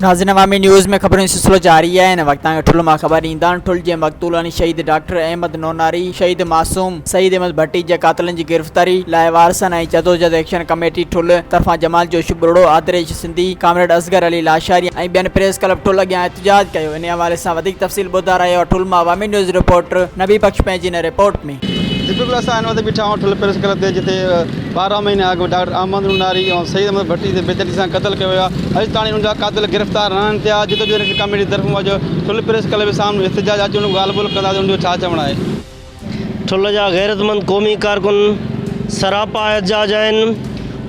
नाज़रीन अवामी न्यूज़ में खबरों सिलसिलो जारी है। इन वक्त ठुल मां ख़बर ईंदा ठुल जे मक़तूलन शहीद ڈاڪٽر احمد नوناري शहीद معصوم सईद अहमद भट्टी जे قاتلن जी गिरफ्तारी लाइ वारसन ऐं जदोजहद एक्शन कमेटी ठुल तरफ़ां जमाल जो शुबड़ो आदरेश सिंधी कामरेड असगर अली लाशारी ऐं ॿियनि प्रेस क्लब ठुल अॻियां एहतजाज कयो। इन हवाले सां वधीक तफ़सील ॿुधा रहियो ठुल मां अवामी न्यूज़ रिपोर्टर नबी बख्श पंहिंजी हिन रिपोर्ट में। बिल्कुल असां हिन वक़्तु बीठा आहियूं ठुल प्रेस क्लब ते, जिते 12 महीने अॻु ڈاڪٽر احمد नوناري ऐं सईद अहमद भट्टी ते बेदर्दी सां क़तल कयो वियो आहे। अॼु ताईं उनजा क़ातिल गिरफ़्तार न आहिनि थिया। जदोजहद एक्शन कमेटी तरफ़ां अॼु ठुल प्रेस क्लब जे साम्हूं एहतजाज अॼु उन ॻाल्हि ॿोल कंदासीं उनजो छा चवणु आहे। ठुल जा गैरतमंद क़ौमी कारकुन सरापा एहतजाज आहिनि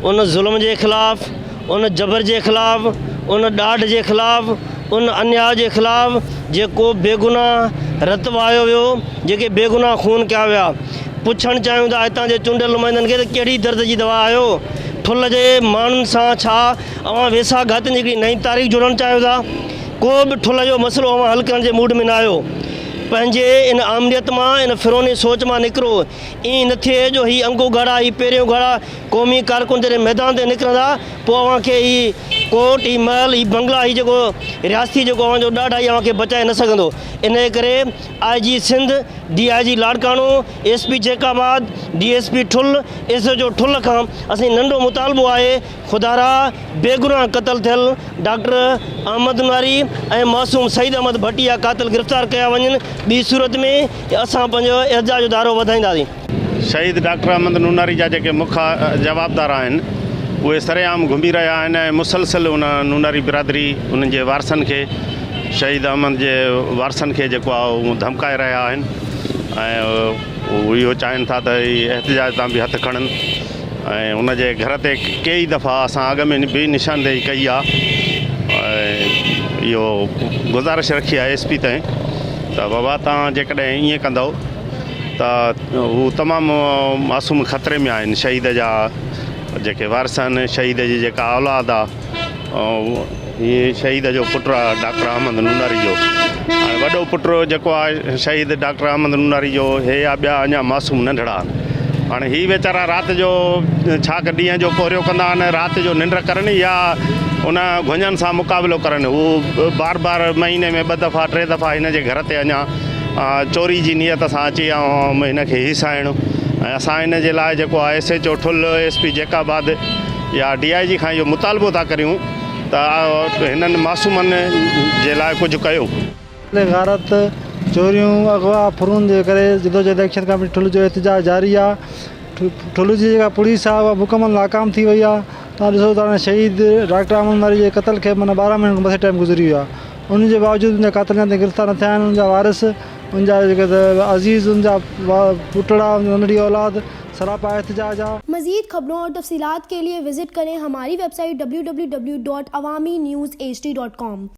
उन ज़ुल्म जे ख़िलाफ़, उन जबर जे ख़िलाफ़, उन ॾाढ जे ख़िलाफ़, उन अन्याय जे ख़िलाफ़ जेको बेगुनाह रत वहायो वियो, जेके बेगुनाह खून कया विया। पुछणु चाहियूं था हितां जे चूंडियल नुमाइंदनि खे त कहिड़ी दर्द जी दवा आयो। ठुल जे माण्हुनि सां छा अवां वेसा घातनि जी हिकिड़ी नई तारीख़ जुड़णु चाहियो था। को बि ठुल जो मसइलो अवां हल करण जे मूड में न आहियो। पंहिंजे इन आमनियत मां, इन फिरोनी सोच मां निकिरो। ईअं न थिए जो हीअ अंगो घड़ा, हीअ पहिरियों घड़ा क़ौमी कारकुन जॾहिं मैदान ते निकिरंदा पोइ अव्हां खे हीअ कोट, हीअ महल, हीअ बंगला, हीअ जेको रियासती जेको अव्हां जो ॾाढा ई अव्हां खे बचाए न सघंदो। इन करे IG Sindh, DIG Larkana, SP जेकाबाद, DSP ठुल, SHO ठुल खां असीं नंढो मुतालबो आहे ख़ुदारा बेगुनाह क़तल थियल ڈاڪٽر احمد नوناري ऐं मासूम सईद अहमद भट्टी जा क़ातिल गिरफ़्तार कया वञनि। ॿी सूरत में असां पंहिंजो एहतजाज जो दारो वधाईंदासीं। शहीद ڈاڪٽر احمد नوناري जा जेके मुख्य जवाबदार आहिनि उहे सरेआम घुमी रहिया आहिनि ऐं मुसलसिल उन नूनारी बिरादरी उन्हनि जे वारसनि खे, शहीद अहमद जे वारसनि खे जेको आहे उहो धमकाए रहिया आहिनि ऐं उहे इहो चाहिनि था त हीअ एहतजाज तां बि हथु खणनि। ऐं उनजे घर ते कई दफ़ा असां अॻ में बि निशानदेही कई आहे। इहो गुज़ारिश रखी आहे SP ताईं त बाबा तव्हां जेकॾहिं ईअं कंदव त हू तमामु मासूम ख़तरे में आहिनि। शहीद जा जेके वारस आहिनि, शहीद जी जेका औलाद आहे, हीअ शहीद जो पुटु आहे ڈاڪٽر احمد नوناري जो, ऐं वॾो पुटु जेको आहे शहीद ڈاڪٽر احمد नوناري जो, हे या ॿिया अञा मासूम नंढड़ा। हाणे हीअ वीचारा राति जो छा ॾींहं जो पोरियो कंदा आहिनि, राति जो निंड करनि या उन घुंझनि सां मुक़ाबिलो करनि। हू बार बार महीने में 2 दफ़ा 3 दफ़ा हिन जे घर ते अञा चोरी जी नियत सां अची ऐं हिन खे हिसाइणु। ऐं असां हिन जे लाइ जेको आहे SHO ठुल, SP जेकाबाद या DIG खां इहो मुतालबो था करियूं त हिननि मासूमनि जे लाइ कुझु कयो। गारत, चोरियूं, अगवा, फुरून जे करे जदोजहद एक्शन कमेटी ठुल जो एहतजाज जारी आहे। ठुल जी जेका पुलिस आहे उहा मुकमल नाकाम थी वई आहे। तव्हां ॾिसो था शहीद ڈاڪٽر احمد नوناري जे क़तल खे माना 12 महीननि खां मथे टाइम गुज़री वियो आहे। उनजे बावजूदि उनजा क़ातिलनि ते गिरफ़्तार न थिया आहिनि। उनजा वारिस, उनजा जेके अज़ीज़, उनजा पुटड़ा, नंढड़ी औलाद सरापा एहतजाज आहे। मज़ीद खबरों और तफसीलात के लिए विजिट करें हमारी वेबसाइट www.awamiNewsHD.com।